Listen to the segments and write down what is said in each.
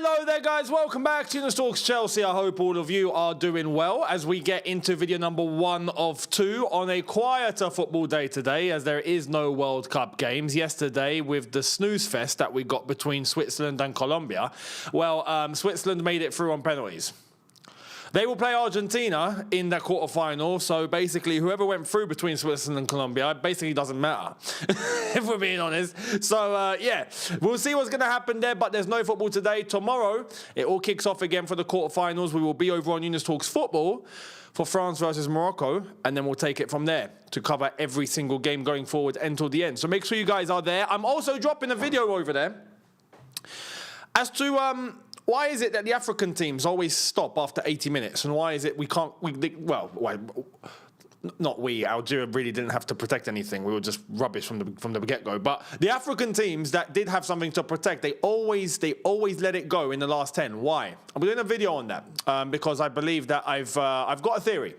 Hello there, guys. Welcome back to News Talks Chelsea. I hope all of you are doing well as we get into video number 1 of 2 on a quieter football day today, as there is no World Cup games. Yesterday, with the snooze fest that we got between Switzerland and Colombia, well, Switzerland made it through on penalties. They will play Argentina in that quarterfinal, so basically whoever went through between Switzerland and Colombia basically doesn't matter, if we're being honest. So, yeah, we'll see what's going to happen there, but there's no football today. Tomorrow, it all kicks off again for the quarterfinals. We will be over on News Talks Football for France versus Morocco, and then we'll take it from there to cover every single game going forward until the end. So make sure you guys are there. I'm also dropping a video over there as to... why is it that the African teams always stop after 80 minutes? And why is it we can't... Algeria really didn't have to protect anything. We were just rubbish from the get-go. But the African teams that did have something to protect, they always let it go in the last 10. Why? I'm doing a video on that because I believe that I've got a theory.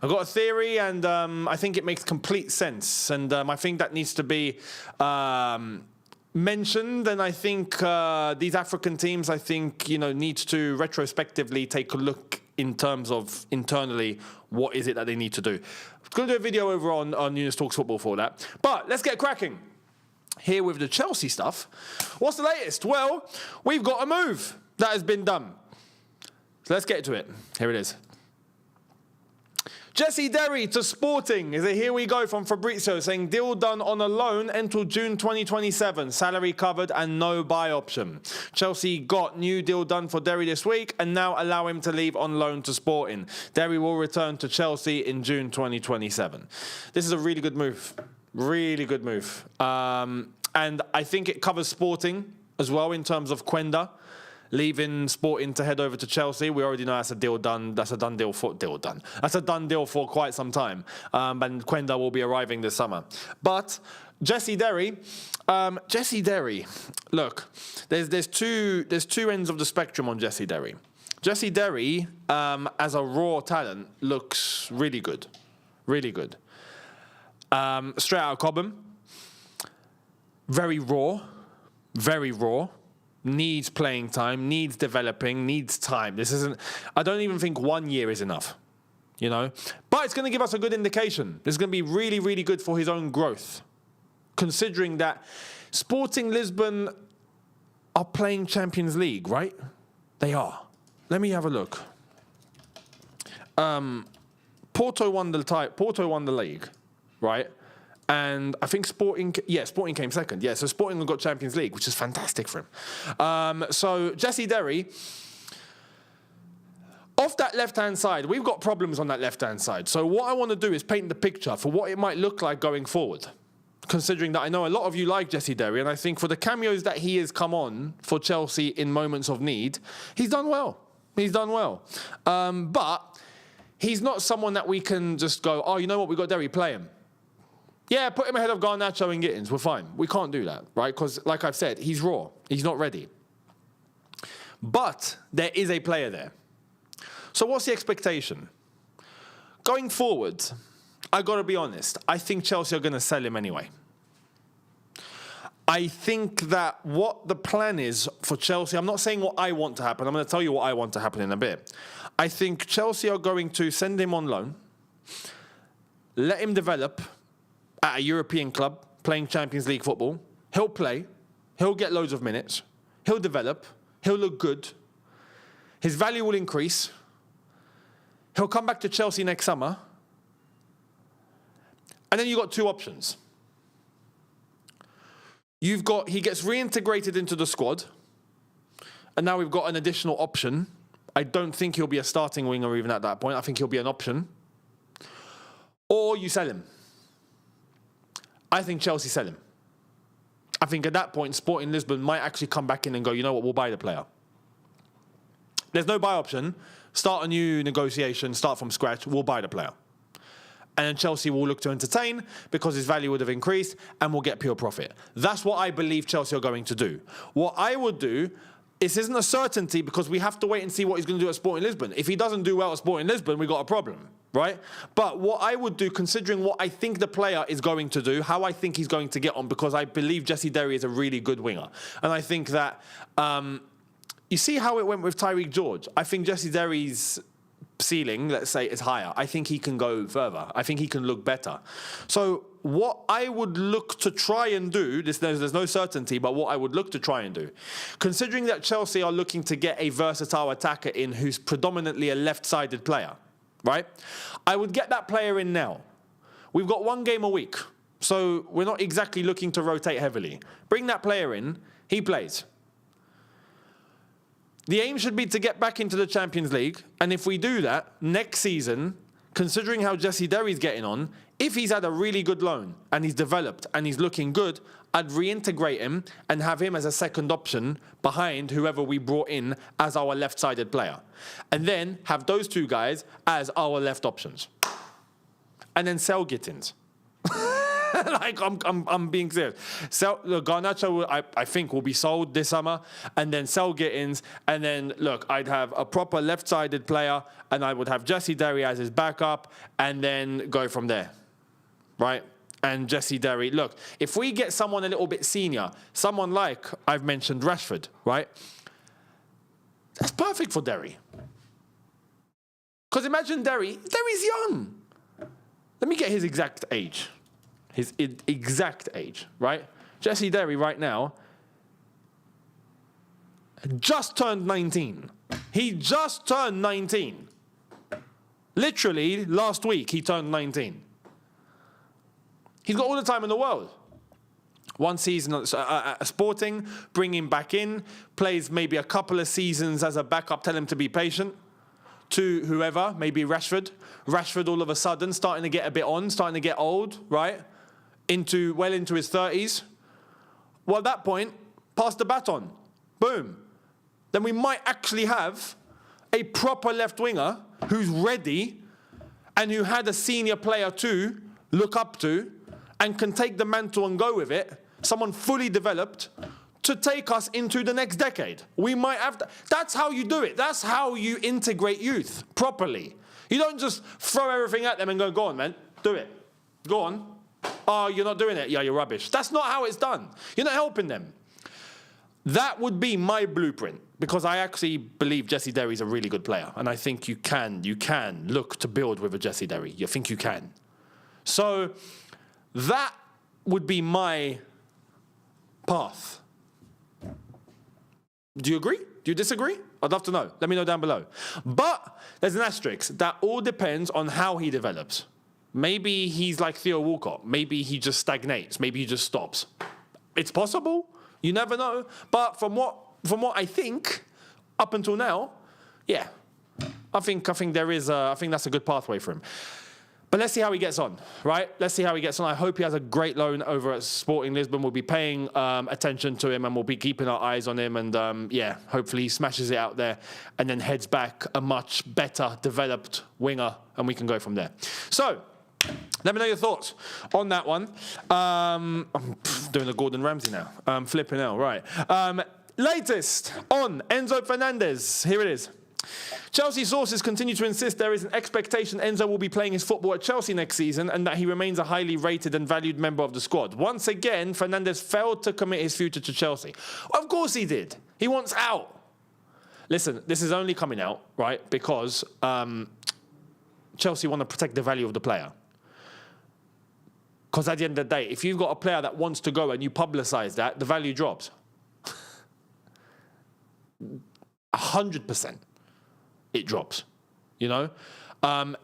I've got a theory, and I think it makes complete sense. And I think that needs to be... mentioned, and I think these African teams, need to retrospectively take a look in terms of internally what is it that they need to do. I'm going to do a video over on News Talks Football for that. But let's get cracking here with the Chelsea stuff. What's the latest? Well, we've got a move that has been done. So let's get to it. Here it is. Derry to Sporting is a here we go from Fabrizio, saying deal done on a loan until June 2027, salary covered and no buy option. Chelsea got new deal done for Derry this week and now allow him to leave on loan to Sporting. Derry will return to Chelsea in June 2027. This is a really good move. Really good move. And I think it covers Sporting as well in terms of Quenda leaving Sporting to head over to Chelsea. We already know that's a deal done. That's a done deal for That's a done deal for quite some time. And Quenda will be arriving this summer. But Derry, look, there's two ends of the spectrum on Derry. Derry, as a raw talent, looks really good, really good. Straight out of Cobham, very raw, very raw. Needs playing time, needs developing, needs time. I don't even think 1 year is enough, But it's going to give us a good indication. It's going to be really, really good for his own growth, considering that Sporting Lisbon are playing Champions League, right? They are. Let me have a look. Porto won the league, right? And I think Sporting came second. Yeah, so Sporting got Champions League, which is fantastic for him. So Derry, off that left-hand side, we've got problems on that left-hand side. So what I want to do is paint the picture for what it might look like going forward, considering that I know a lot of you like Derry, and I think for the cameos that he has come on for Chelsea in moments of need, he's done well. He's done well. But he's not someone that we can just go, oh, you know what, we got Derry, play him. Yeah, put him ahead of Garnacho and Gittins. We're fine. We can't do that, right? Because, like I've said, he's raw. He's not ready. But there is a player there. So what's the expectation? Going forward, I got to be honest, I think Chelsea are going to sell him anyway. I think that what the plan is for Chelsea, I'm not saying what I want to happen. I'm going to tell you what I want to happen in a bit. I think Chelsea are going to send him on loan, let him develop at a European club, playing Champions League football. He'll play. He'll get loads of minutes. He'll develop. He'll look good. His value will increase. He'll come back to Chelsea next summer. And then you've got two options. He gets reintegrated into the squad. And now we've got an additional option. I don't think he'll be a starting winger even at that point. I think he'll be an option. Or you sell him. I think Chelsea sell him. I think at that point, Sporting Lisbon might actually come back in and go, you know what, we'll buy the player. There's no buy option. Start a new negotiation, start from scratch, we'll buy the player. And then Chelsea will look to entertain because his value would have increased and we'll get pure profit. That's what I believe Chelsea are going to do. What I would do, this isn't a certainty because we have to wait and see what he's going to do at Sporting Lisbon. If he doesn't do well at Sporting Lisbon, we've got a problem, right? But what I would do, considering what I think the player is going to do, how I think he's going to get on, because I believe Derry is a really good winger. And I think that you see how it went with Tyreek George? I think Jesse Derry's ceiling, let's say, is higher. I think he can go further. I think he can look better. So what I would look to try and do, there's no certainty, but what I would look to try and do, considering that Chelsea are looking to get a versatile attacker in who's predominantly a left-sided player, right? I would get that player in now. We've got 1 game a week, so we're not exactly looking to rotate heavily. Bring that player in, he plays. The aim should be to get back into the Champions League, and if we do that, next season, considering how Jesse Derry's getting on, if he's had a really good loan and he's developed and he's looking good, I'd reintegrate him and have him as a second option behind whoever we brought in as our left-sided player. And then have those 2 guys as our left options. And then sell Gittins. Like, I'm being serious. Garnacho, I think, will be sold this summer, and then sell Gittins, and then, look, I'd have a proper left-sided player, and I would have Jesse Derry as his backup, and then go from there, right? And Jesse Derry, look, if we get someone a little bit senior, someone like, I've mentioned Rashford, right? That's perfect for Derry. Because imagine Derry's young. Let me get his exact age. His exact age, right? Jesse Derry right now just turned 19. He just turned 19. Literally, last week, he turned 19. He's got all the time in the world. 1 season at Sporting, bring him back in, plays maybe a couple of seasons as a backup, tell him to be patient. To whoever, maybe Rashford. Rashford all of a sudden starting to get a bit on, starting to get old, right? Well into his 30s. Well, at that point, pass the baton. Boom. Then we might actually have a proper left winger who's ready and who had a senior player to look up to and can take the mantle and go with it. Someone fully developed to take us into the next decade. We might have that's how you do it. That's how you integrate youth properly. You don't just throw everything at them and go on, man, do it. Go on. Oh, you're not doing it. Yeah, you're rubbish. That's not how it's done. You're not helping them. That would be my blueprint, because I actually believe Jesse Derry's a really good player, and I think you can look to build with a Jesse Derry. You think you can. So that would be my path. Do you agree? Do you disagree? I'd love to know. Let me know down below. But there's an asterisk. That all depends on how he develops. Maybe he's like Theo Walcott. Maybe he just stagnates. Maybe he just stops. It's possible. You never know. But from what I think up until now, yeah, I think that's a good pathway for him. But let's see how he gets on, right? Let's see how he gets on. I hope he has a great loan over at Sporting Lisbon. We'll be paying attention to him, and we'll be keeping our eyes on him. And yeah, hopefully he smashes it out there and then heads back a much better developed winger, and we can go from there. So let me know your thoughts on that one. I'm doing a Gordon Ramsay now. Flipping out, right. Latest on Enzo Fernandez. Here it is. Chelsea sources continue to insist there is an expectation Enzo will be playing his football at Chelsea next season and that he remains a highly rated and valued member of the squad. Once again, Fernandez failed to commit his future to Chelsea. Of course he did. He wants out. Listen, this is only coming out, right, because Chelsea want to protect the value of the player. Because at the end of the day, if you've got a player that wants to go and you publicise that, the value drops. 100%. It drops, you know.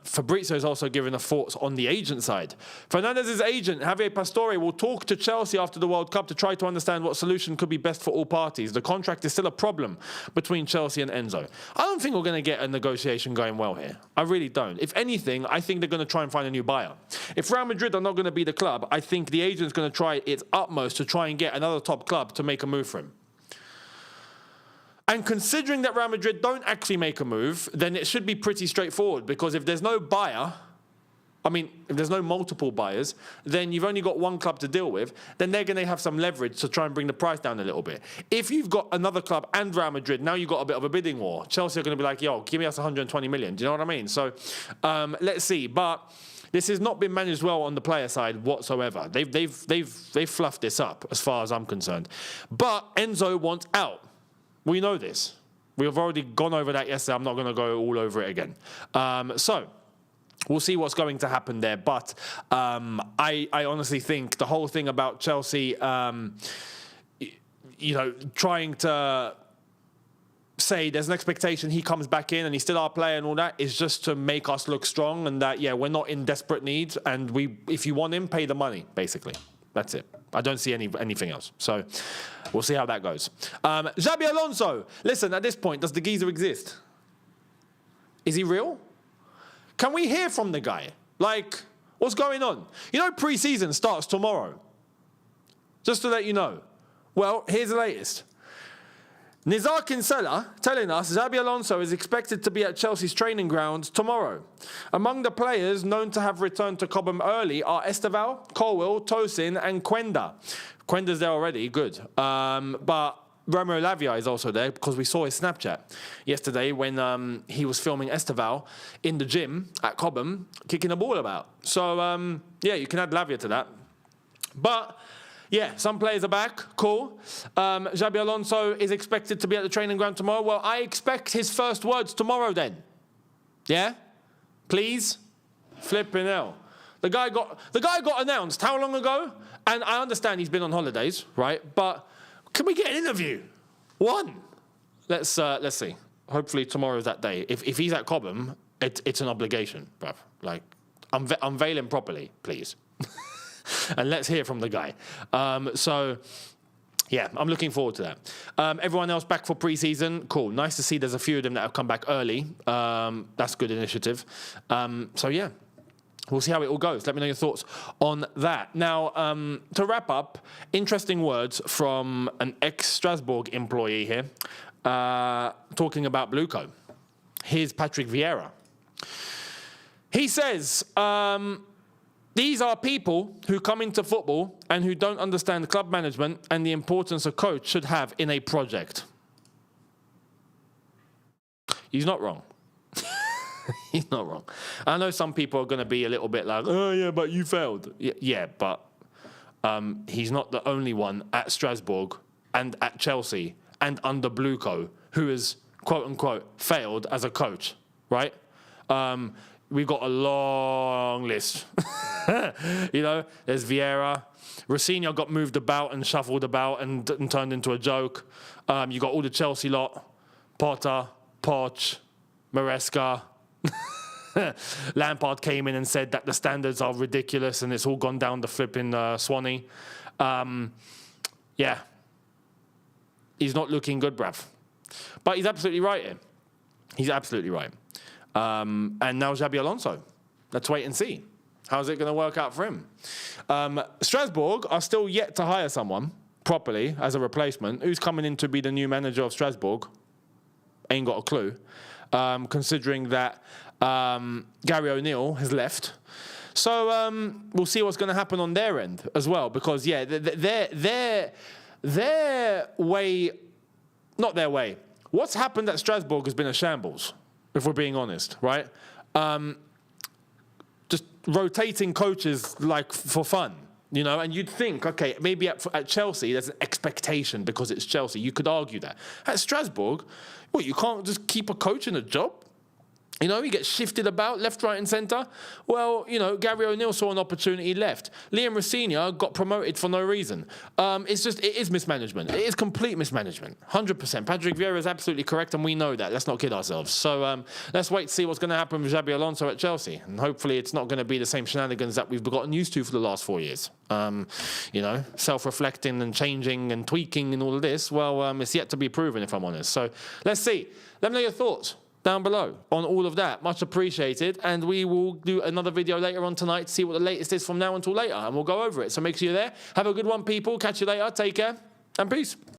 Fabrizio is also giving a thoughts on the agent side. Fernandez's agent, Javier Pastore, will talk to Chelsea after the World Cup to try to understand what solution could be best for all parties. The contract is still a problem between Chelsea and Enzo. I don't think we're going to get a negotiation going well here. I really don't. If anything, I think they're going to try and find a new buyer. If Real Madrid are not going to be the club, I think the agent's going to try its utmost to try and get another top club to make a move for him. And considering that Real Madrid don't actually make a move, then it should be pretty straightforward, because if there's no buyer, if there's no multiple buyers, then you've only got one club to deal with, then they're going to have some leverage to try and bring the price down a little bit. If you've got another club and Real Madrid, now you've got a bit of a bidding war. Chelsea are going to be like, yo, give me us 120 million. Do you know what I mean? So let's see. But this has not been managed well on the player side whatsoever. They've fluffed this up as far as I'm concerned. But Enzo wants out. We know this. We've already gone over that yesterday. I'm not going to go all over it again. So we'll see what's going to happen there. But I honestly think the whole thing about Chelsea, trying to say there's an expectation he comes back in and he's still our player and all that is just to make us look strong and that, we're not in desperate need. And if you want him, pay the money, basically. That's it. I don't see anything else. So we'll see how that goes. Xabi Alonso. Listen, at this point, does the geezer exist? Is he real? Can we hear from the guy? Like, what's going on? Pre-season starts tomorrow. Just to let you know. Well, here's the latest. Nizar Kinsella telling us Xabi Alonso is expected to be at Chelsea's training grounds tomorrow. Among the players known to have returned to Cobham early are Esteval, Colwill, Tosin and Quenda. Quenda's there already, good. But Romeo Lavia is also there because we saw his Snapchat yesterday when he was filming Esteval in the gym at Cobham, kicking the ball about. So, you can add Lavia to that. But some players are back. Cool. Xabi Alonso is expected to be at the training ground tomorrow. Well, I expect his first words tomorrow then. Yeah? Please? Flipping hell. The guy got announced how long ago? And I understand he's been on holidays, right? But can we get an interview? One. Let's see. Hopefully tomorrow's that day. If he's at Cobham, it's an obligation, bruv. Like, unveil him properly, please. And let's hear from the guy. I'm looking forward to that. Everyone else back for pre-season. Cool. Nice to see there's a few of them that have come back early. That's good initiative. We'll see how it all goes. Let me know your thoughts on that. Now, to wrap up, interesting words from an ex-Strasbourg employee here talking about Bluco. Here's Patrick Vieira. He says, these are people who come into football and who don't understand club management and the importance a coach should have in a project. He's not wrong. He's not wrong. I know some people are going to be a little bit like, oh, yeah, but you failed. Yeah, but he's not the only one at Strasbourg and at Chelsea and under Bluco who has, quote-unquote, failed as a coach, right? We've got a long list. There's Vieira. Rosinha got moved about and shuffled about and turned into a joke. You got all the Chelsea lot. Potter, Poch, Maresca. Lampard came in and said that the standards are ridiculous and it's all gone down the flipping Swanee. He's not looking good, bruv. But he's absolutely right here. He's absolutely right. And now Xabi Alonso. Let's wait and see. How's it going to work out for him? Strasbourg are still yet to hire someone properly as a replacement. Who's coming in to be the new manager of Strasbourg? Ain't got a clue. Considering that Gary O'Neill has left. So we'll see what's going to happen on their end as well. Because, their way, not their way. What's happened at Strasbourg has been a shambles, if we're being honest, right? Just rotating coaches like for fun, and you'd think, okay, maybe at Chelsea there's an expectation because it's Chelsea. You could argue that. At Strasbourg, you can't just keep a coach in a job? He gets shifted about left, right and centre. Well, Gary O'Neill saw an opportunity, left. Liam Rosinha got promoted for no reason. It is mismanagement. It is complete mismanagement. 100%. Patrick Vieira is absolutely correct and we know that. Let's not kid ourselves. So let's wait to see what's going to happen with Xabi Alonso at Chelsea. And hopefully it's not going to be the same shenanigans that we've gotten used to for the last 4 years. Self-reflecting and changing and tweaking and all of this. Well, it's yet to be proven, if I'm honest. So let's see. Let me know your thoughts down below on all of that. Much appreciated. And we will do another video later on tonight to see what the latest is from now until later. And we'll go over it. So make sure you're there. Have a good one, people. Catch you later. Take care. And peace.